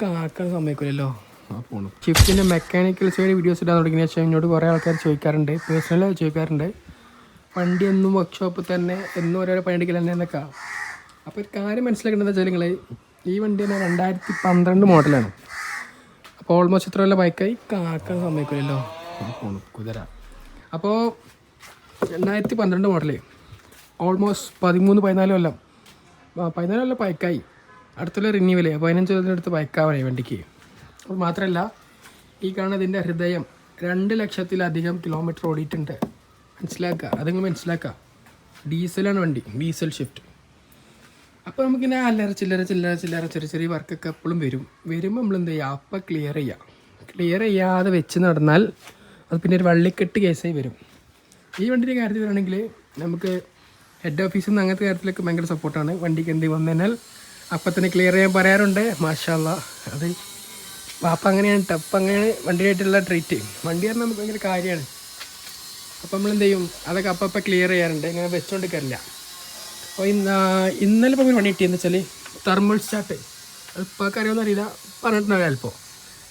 കാക്കാൻ സമ്മതിക്കില്ലല്ലോ. ആ പോണു. ഷിഫ്റ്റിൻ്റെ മെക്കാനിക്കൽ സൈഡ് വീഡിയോസ് ഇടാൻ തുടങ്ങിയ ശേഷം എന്നോട് കുറേ ആൾക്കാർ ചോദിക്കാറുണ്ട്, പേഴ്സണലായി ചോദിക്കാറുണ്ട്, വണ്ടി എന്നും വർക്ക്ഷോപ്പിൽ തന്നെ എന്നും ഓരോരോ പണിയെടുക്കൽ തന്നെ എന്നൊക്കെ. അപ്പോൾ ഒരു കാര്യം മനസ്സിലാക്കേണ്ടതെന്ന് വെച്ചാൽ നിങ്ങൾ ഈ വണ്ടി തന്നെ 2012 മോഡലാണ്. അപ്പോൾ ഓൾമോസ്റ്റ് ഇത്ര വല്ല ബൈക്കായി കാക്കാൻ സമ്മതിക്കില്ലല്ലോ. ആ പോണു കുതിര. അപ്പോൾ 2012 മോഡൽ, ഓൾമോസ്റ്റ് 13-14 കൊല്ലം 14 കൊല്ലം ബൈക്കായി. അടുത്തുള്ള റിന്യൂവൽ 15 കൊല്ലത്തിനടുത്ത് ബൈക്കാവാനായി വണ്ടിക്ക്. അത് മാത്രമല്ല ഈ കാണുന്നതിൻ്റെ ഹൃദയം 2 ലക്ഷത്തിലധികം കിലോമീറ്റർ ഓടിയിട്ടുണ്ട്. മനസ്സിലാക്കുക, അതങ്ങ് മനസ്സിലാക്കുക. ഡീസലാണ് വണ്ടി, ഡീസൽ ഷിഫ്റ്റ്. അപ്പോൾ നമുക്കിങ്ങനെ അല്ലറ ചില്ലറ ചെറിയ ചെറിയ വർക്കൊക്കെ എപ്പോഴും വരുമ്പോൾ നമ്മൾ എന്ത് ചെയ്യുക, അപ്പം ക്ലിയർ ചെയ്യാതെ വെച്ച് നടന്നാൽ അത് പിന്നെ ഒരു വള്ളിക്കെട്ട് കേസായി വരും. ഈ വണ്ടിയുടെ കാര്യത്തിൽ വരികയാണെങ്കിൽ നമുക്ക് ഹെഡ് ഓഫീസിൽ നിന്ന് അങ്ങനത്തെ കാര്യത്തിലൊക്കെ ഭയങ്കര സപ്പോർട്ടാണ്. വണ്ടിക്ക് എന്ത് വന്നു കഴിഞ്ഞാൽ അപ്പം തന്നെ ക്ലിയർ ചെയ്യാൻ പറയാറുണ്ട്. മാഷാ അല്ലാഹ്. അത് അപ്പം അങ്ങനെയാണ്, അപ്പം അങ്ങനെയാണ് വണ്ടിയായിട്ടുള്ള ട്രീറ്റ്. വണ്ടി പറഞ്ഞാൽ നമുക്ക് ഭയങ്കര കാര്യമാണ്. അപ്പം നമ്മൾ എന്ത് ചെയ്യും, അതൊക്കെ അപ്പം ക്ലിയർ ചെയ്യാറുണ്ട്, ഇങ്ങനെ വെച്ചുകൊണ്ടിരിക്കാറില്ല. അപ്പോൾ ഇന്നലെ ഇപ്പോൾ ഒരു പണി കിട്ടിയെന്ന് വെച്ചാൽ തെർമൽ സ്റ്റാർട്ട്. അത് ഇപ്പോൾ കാര്യമൊന്നും അറിയില്ല, പറഞ്ഞിട്ടുണ്ടാവില്ല ചിലപ്പോൾ.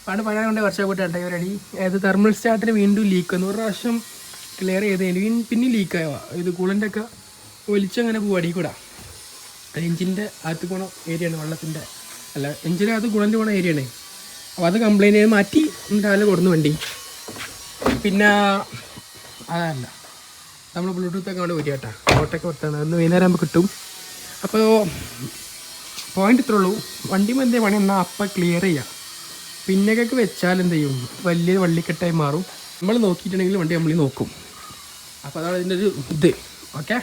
പണ്ട് പഴയ കൊണ്ട് വർഷമായിട്ട് റെഡി. അതായത് തെർമൽ സ്റ്റാർട്ടിന് വീണ്ടും ലീക്ക് വന്നു. ഒരു പ്രാവശ്യം ക്ലിയർ ചെയ്തതിന് പിന്നെ ലീക്കായ ഇത് കൂളൻ്റെയൊക്കെ ഒലിച്ചങ്ങനെ പോകും അടിയിൽ കൂടെ. അത് എഞ്ചിൻ്റെ അകത്ത് പോണ ഏരിയയാണ്, വെള്ളത്തിൻ്റെ അല്ല എഞ്ചിൻ്റെ അകത്ത് കൂളൻ്റ് പോണ ഏരിയയാണ്. അപ്പോൾ അത് കംപ്ലൈൻറ്റ് ചെയ്ത് മാറ്റി രാവിലെ കൊടുന്നു വണ്ടി. പിന്നെ അതല്ല നമ്മൾ ബ്ലൂടൂത്തൊക്കെ അവിടെ വരിക കേട്ടോ, ഓട്ടൊക്കെ കൊടുത്താണ്, അന്ന് വൈകുന്നേരം ആകുമ്പോൾ കിട്ടും. അപ്പോൾ പോയിൻ്റ് ഇത്രേ ഉള്ളൂ. വണ്ടിയും എന്തേ പണി എന്നാൽ അപ്പം ക്ലിയർ ചെയ്യാം. പിന്നൊക്കെ വെച്ചാൽ എന്ത് ചെയ്യും, വലിയൊരു വള്ളിക്കെട്ടായി മാറും. നമ്മൾ നോക്കിയിട്ടുണ്ടെങ്കിൽ വണ്ടി നമ്മൾ നോക്കും. അപ്പോൾ അതാണ് ഇതിൻ്റെ ഒരു ഇത്. ഓക്കെ.